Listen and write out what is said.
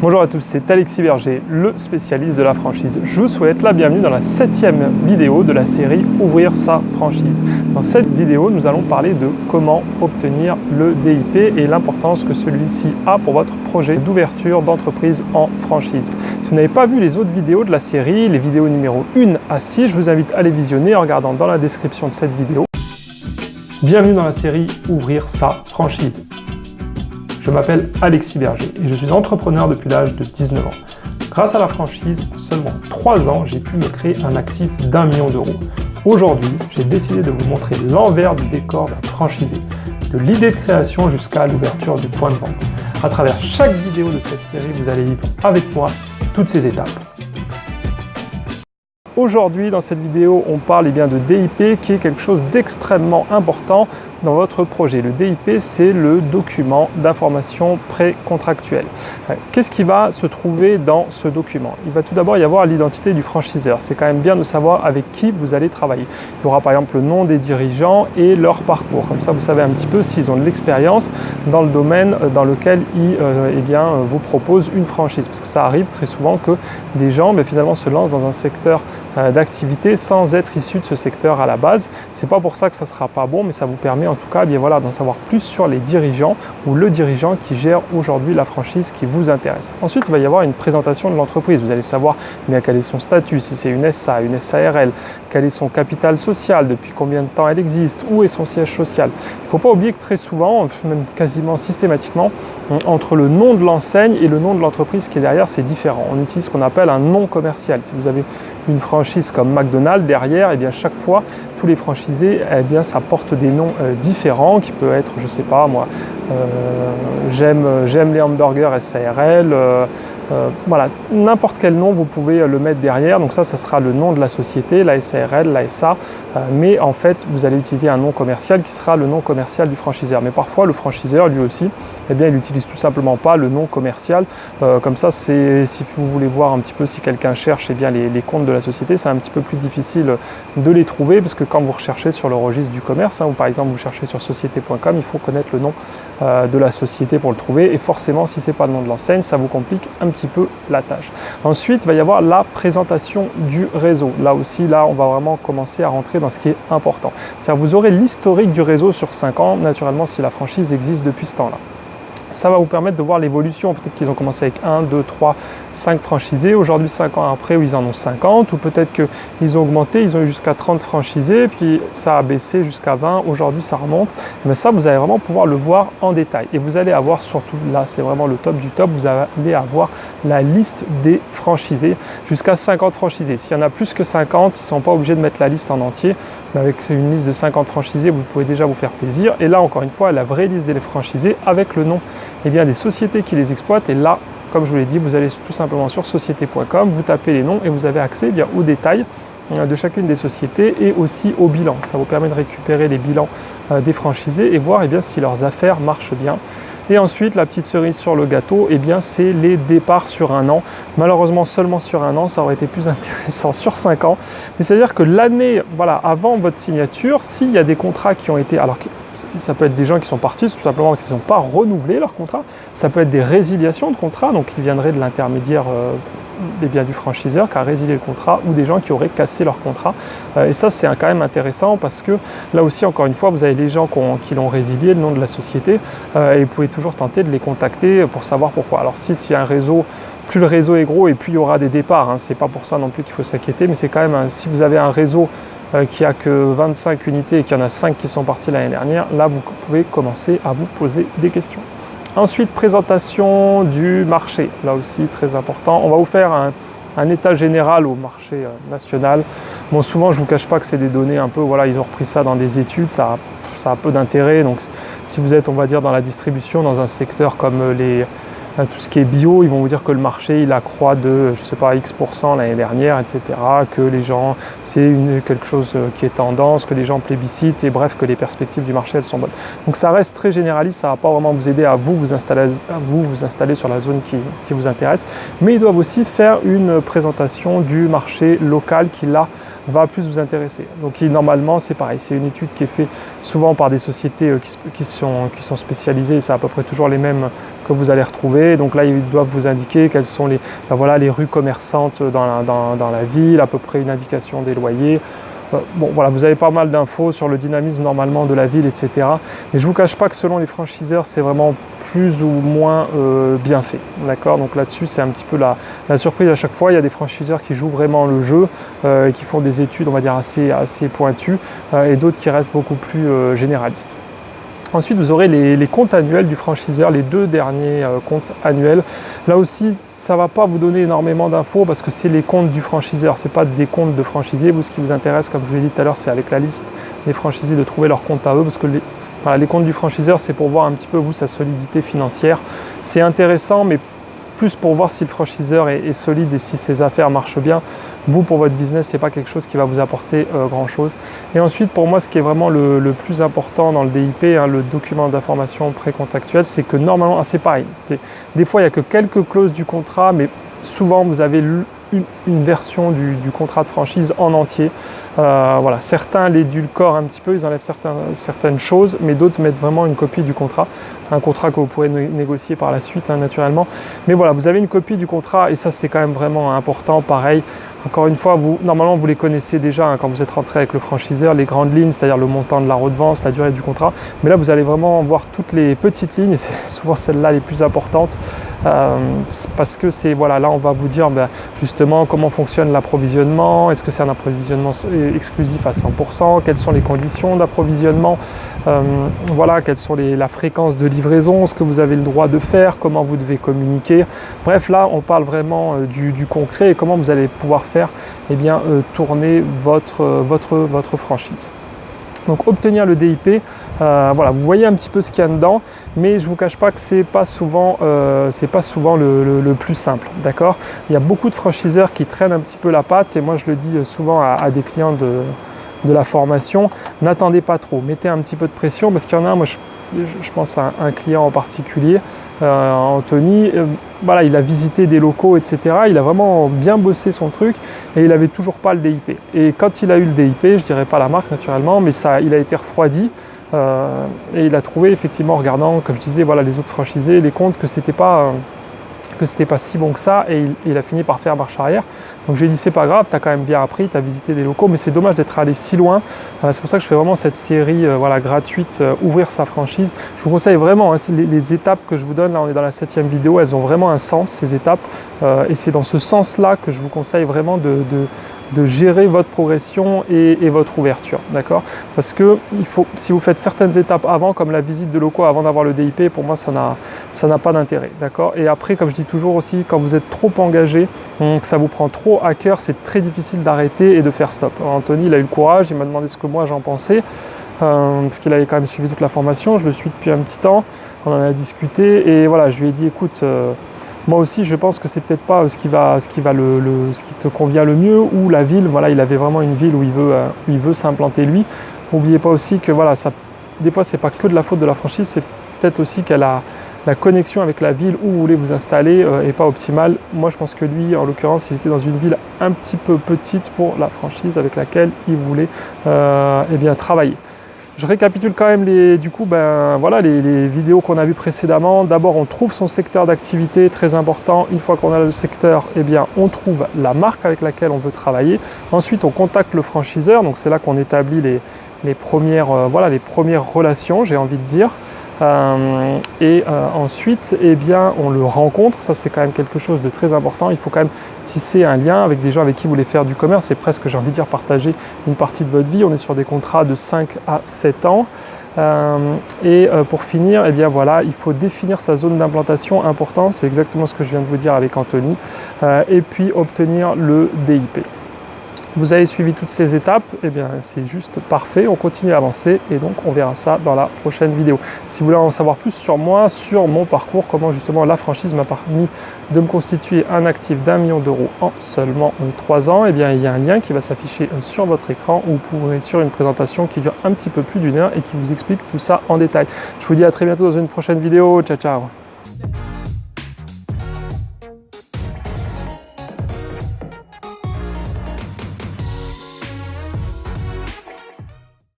Bonjour à tous, c'est Alexis Berger, le spécialiste de la franchise. Je vous souhaite la bienvenue dans la 7e vidéo de la série Ouvrir sa franchise. Dans cette vidéo, nous allons parler de comment obtenir le DIP et l'importance que celui-ci a pour votre projet d'ouverture d'entreprise en franchise. Si vous n'avez pas vu les autres vidéos de la série, les vidéos numéro 1 à 6, je vous invite à les visionner en regardant dans la description de cette vidéo. Bienvenue dans la série Ouvrir sa franchise. Je m'appelle Alexis Berger et je suis entrepreneur depuis l'âge de 19 ans. Grâce à la franchise, en seulement 3 ans, j'ai pu me créer un actif d'1 million d'euros. Aujourd'hui, j'ai décidé de vous montrer l'envers du décor d'un franchisé, de l'idée de création jusqu'à l'ouverture du point de vente. À travers chaque vidéo de cette série, vous allez vivre avec moi toutes ces étapes. Aujourd'hui, dans cette vidéo, on parle de DIP qui est quelque chose d'extrêmement important dans votre projet. Le DIP, c'est le document d'information précontractuelle. Qu'est-ce qui va se trouver dans ce document? Il va tout d'abord y avoir l'identité du franchiseur. C'est quand même bien de savoir avec qui vous allez travailler. Il y aura par exemple le nom des dirigeants et leur parcours. Comme ça, vous savez un petit peu s'ils ont de l'expérience dans le domaine dans lequel ils vous proposent une franchise. Parce que ça arrive très souvent que des gens finalement se lancent dans un secteur d'activité sans être issus de ce secteur à la base. C'est pas pour ça que ça sera pas bon, mais ça vous permet en tout cas d'en savoir plus sur les dirigeants ou le dirigeant qui gère aujourd'hui la franchise qui vous intéresse. Ensuite, il va y avoir une présentation de l'entreprise. Vous allez savoir quel est son statut, si c'est une SA, une SARL, quel est son capital social, depuis combien de temps elle existe, où est son siège social. Il ne faut pas oublier que très souvent, même quasiment systématiquement, entre le nom de l'enseigne et le nom de l'entreprise qui est derrière, c'est différent. On utilise ce qu'on appelle un nom commercial. Si vous avez une franchise comme McDonald's derrière, chaque fois, tous les franchisés, ça porte des noms différents qui peuvent être, je sais pas moi, j'aime les hamburgers SARL, voilà, n'importe quel nom vous pouvez le mettre derrière. Donc ça sera le nom de la société, la SARL, la SA, mais en fait vous allez utiliser un nom commercial qui sera le nom commercial du franchiseur. Mais parfois le franchiseur lui aussi, il utilise tout simplement pas le nom commercial. Comme ça, si vous voulez voir un petit peu si quelqu'un cherche les comptes de la société, c'est un petit peu plus difficile de les trouver parce que quand vous recherchez sur le registre du commerce, ou par exemple vous cherchez sur société.com, il faut connaître le nom de la société pour le trouver, et forcément si ce n'est pas le nom de l'enseigne, ça vous complique un petit peu la tâche. Ensuite, il va y avoir la présentation du réseau. Là aussi, on va vraiment commencer à rentrer dans ce qui est important. C'est-à-dire vous aurez l'historique du réseau sur 5 ans, naturellement si la franchise existe depuis ce temps-là. Ça va vous permettre de voir l'évolution. Peut-être qu'ils ont commencé avec 1, 2, 3, 5 franchisés. Aujourd'hui, 5 ans après, où ils en ont 50. Ou peut-être qu'ils ont augmenté, ils ont eu jusqu'à 30 franchisés, puis ça a baissé jusqu'à 20. Aujourd'hui, ça remonte. Mais ça, vous allez vraiment pouvoir le voir en détail. Et vous allez avoir surtout, là, c'est vraiment le top du top, vous allez avoir la liste des franchisés, jusqu'à 50 franchisés. S'il y en a plus que 50, ils ne sont pas obligés de mettre la liste en entier. Mais avec une liste de 50 franchisés, vous pouvez déjà vous faire plaisir. Et là, encore une fois, la vraie liste des franchisés avec le nom des sociétés qui les exploitent. Et là, comme je vous l'ai dit, vous allez tout simplement sur société.com, vous tapez les noms et vous avez accès aux détails de chacune des sociétés et aussi au bilan. Ça vous permet de récupérer les bilans des franchisés et voir si leurs affaires marchent bien. Et ensuite, la petite cerise sur le gâteau, c'est les départs sur 1 an. Malheureusement, seulement sur 1 an, ça aurait été plus intéressant sur 5 ans. Mais c'est-à-dire que l'année, avant votre signature, s'il y a des contrats qui ont été... Alors, ça peut être des gens qui sont partis tout simplement parce qu'ils n'ont pas renouvelé leur contrat. Ça peut être des résiliations de contrat, donc ils viendraient de l'intermédiaire du franchiseur qui a résilié le contrat, ou des gens qui auraient cassé leur contrat. Et ça, c'est quand même intéressant parce que là aussi, encore une fois, vous avez les gens qui l'ont résilié, le nom de la société, et vous pouvez toujours tenter de les contacter pour savoir pourquoi. Alors s'il y a un réseau, plus le réseau est gros et plus il y aura des départs, c'est pas pour ça non plus qu'il faut s'inquiéter, mais c'est quand même, si vous avez un réseau qui a que 25 unités et qu'il y en a 5 qui sont partis l'année dernière, là vous pouvez commencer à vous poser des questions. Ensuite, présentation du marché, là aussi très important. On va vous faire un état général au marché national. Bon, souvent je ne vous cache pas que c'est des données un peu, ils ont repris ça dans des études, ça a peu d'intérêt. Donc si vous êtes, on va dire, dans la distribution, dans un secteur comme tout ce qui est bio, ils vont vous dire que le marché il accroît de, je sais pas, X% l'année dernière, etc. Que les gens, c'est quelque chose qui est tendance, que les gens plébiscitent, et bref, que les perspectives du marché elles sont bonnes. Donc ça reste très généraliste, ça ne va pas vraiment vous aider à vous installer sur la zone qui vous intéresse. Mais ils doivent aussi faire une présentation du marché local qui là va plus vous intéresser. Donc normalement c'est pareil, c'est une étude qui est faite souvent par des sociétés qui sont spécialisées, c'est à peu près toujours les mêmes que vous allez retrouver. Donc là ils doivent vous indiquer quelles sont les rues commerçantes dans la ville, à peu près une indication des loyers. Bon voilà, vous avez pas mal d'infos sur le dynamisme normalement de la ville, etc. Mais je ne vous cache pas que selon les franchiseurs, c'est vraiment plus ou moins bien fait. D'accord. Donc là-dessus, c'est un petit peu la surprise à chaque fois. Il y a des franchiseurs qui jouent vraiment le jeu et qui font des études, on va dire, assez pointues et d'autres qui restent beaucoup plus généralistes. Ensuite, vous aurez les comptes annuels du franchiseur, les 2 derniers comptes annuels. Là aussi, ça ne va pas vous donner énormément d'infos parce que c'est les comptes du franchiseur, ce n'est pas des comptes de franchisés. Vous, ce qui vous intéresse, comme je vous l'ai dit tout à l'heure, c'est avec la liste des franchisés de trouver leur compte à eux, parce que les comptes du franchiseur, c'est pour voir un petit peu, vous, sa solidité financière. C'est intéressant, mais plus pour voir si le franchiseur est solide et si ses affaires marchent bien. Vous, pour votre business, ce n'est pas quelque chose qui va vous apporter grand-chose. Et ensuite, pour moi, ce qui est vraiment le plus important dans le DIP, le document d'information précontractuel, c'est que normalement, c'est pareil. Des fois, il n'y a que quelques clauses du contrat, mais souvent, vous avez une version du contrat de franchise en entier. Voilà, certains l'édulcorent un petit peu, ils enlèvent certaines choses, mais d'autres mettent vraiment une copie du contrat. Un contrat que vous pourrez négocier par la suite, naturellement. Mais voilà, vous avez une copie du contrat et ça, c'est quand même vraiment important. Pareil, encore une fois, normalement, vous les connaissez déjà quand vous êtes rentré avec le franchiseur, les grandes lignes, c'est-à-dire le montant de la redevance, la durée du contrat. Mais là, vous allez vraiment voir toutes les petites lignes et c'est souvent celles-là les plus importantes parce que là, on va vous dire justement comment fonctionne l'approvisionnement, est-ce que c'est un approvisionnement exclusif à 100%, quelles sont les conditions d'approvisionnement, quelles sont la fréquence de livraison, ce que vous avez le droit de faire, comment vous devez communiquer. Bref, là, on parle vraiment du concret et comment vous allez pouvoir faire tourner votre franchise. Donc obtenir le DIP, vous voyez un petit peu ce qu'il y a dedans, mais je ne vous cache pas que c'est pas souvent le plus simple, d'accord. Il y a beaucoup de franchiseurs qui traînent un petit peu la patte et moi je le dis souvent à des clients de la formation, n'attendez pas trop, mettez un petit peu de pression parce qu'il y en a, moi je pense à un client en particulier, Anthony, il a visité des locaux, etc. Il a vraiment bien bossé son truc et il n'avait toujours pas le DIP. Et quand il a eu le DIP, je ne dirais pas la marque naturellement, mais il a été refroidi et il a trouvé effectivement, en regardant, comme je disais, les autres franchisés, les comptes, que c'était pas si bon que ça et il a fini par faire marche arrière. Donc je lui ai dit c'est pas grave, tu as quand même bien appris, tu as visité des locaux, mais c'est dommage d'être allé si loin. C'est pour ça que je fais vraiment cette série gratuite, ouvrir sa franchise. Je vous conseille vraiment, les étapes que je vous donne, là on est dans la 7e vidéo, elles ont vraiment un sens, ces étapes. Et c'est dans ce sens-là que je vous conseille vraiment de gérer votre progression et votre ouverture, d'accord. Parce que si vous faites certaines étapes avant, comme la visite de locaux avant d'avoir le DIP, pour moi ça n'a pas d'intérêt, d'accord. Et après, comme je dis toujours aussi, quand vous êtes trop engagé, que ça vous prend trop à cœur, c'est très difficile d'arrêter et de faire stop. Alors, Anthony, il a eu le courage, il m'a demandé ce que moi j'en pensais, parce qu'il avait quand même suivi toute la formation, je le suis depuis un petit temps, on en a discuté, et voilà, je lui ai dit, écoute, moi aussi, je pense que c'est peut-être pas ce qui te convient le mieux, ou la ville. Voilà, il avait vraiment une ville où il veut s'implanter lui. N'oubliez pas aussi que des fois, c'est pas que de la faute de la franchise, c'est peut-être aussi qu'elle a la connexion avec la ville où vous voulez vous installer est pas optimale. Moi, je pense que lui, en l'occurrence, il était dans une ville un petit peu petite pour la franchise avec laquelle il voulait travailler. Je récapitule quand même les vidéos qu'on a vues précédemment. D'abord, on trouve son secteur d'activité, très important. Une fois qu'on a le secteur, on trouve la marque avec laquelle on veut travailler. Ensuite, on contacte le franchiseur. Donc, c'est là qu'on établit les premières relations, j'ai envie de dire. Ensuite, on le rencontre. Ça, c'est quand même quelque chose de très important. Il faut quand même tisser un lien avec des gens avec qui vous voulez faire du commerce. C'est presque, j'ai envie de dire, partager une partie de votre vie. On est sur des contrats de 5 à 7 ans. Pour finir, il faut définir sa zone d'implantation. Important, c'est exactement ce que je viens de vous dire avec Anthony. Et puis, obtenir le DIP. Vous avez suivi toutes ces étapes, c'est juste parfait, on continue à avancer et donc on verra ça dans la prochaine vidéo. Si vous voulez en savoir plus sur moi, sur mon parcours, comment justement la franchise m'a permis de me constituer un actif d'1 million d'euros en seulement 3 ans, il y a un lien qui va s'afficher sur votre écran où vous pourrez sur une présentation qui dure un petit peu plus d'1 heure et qui vous explique tout ça en détail. Je vous dis à très bientôt dans une prochaine vidéo, ciao ciao.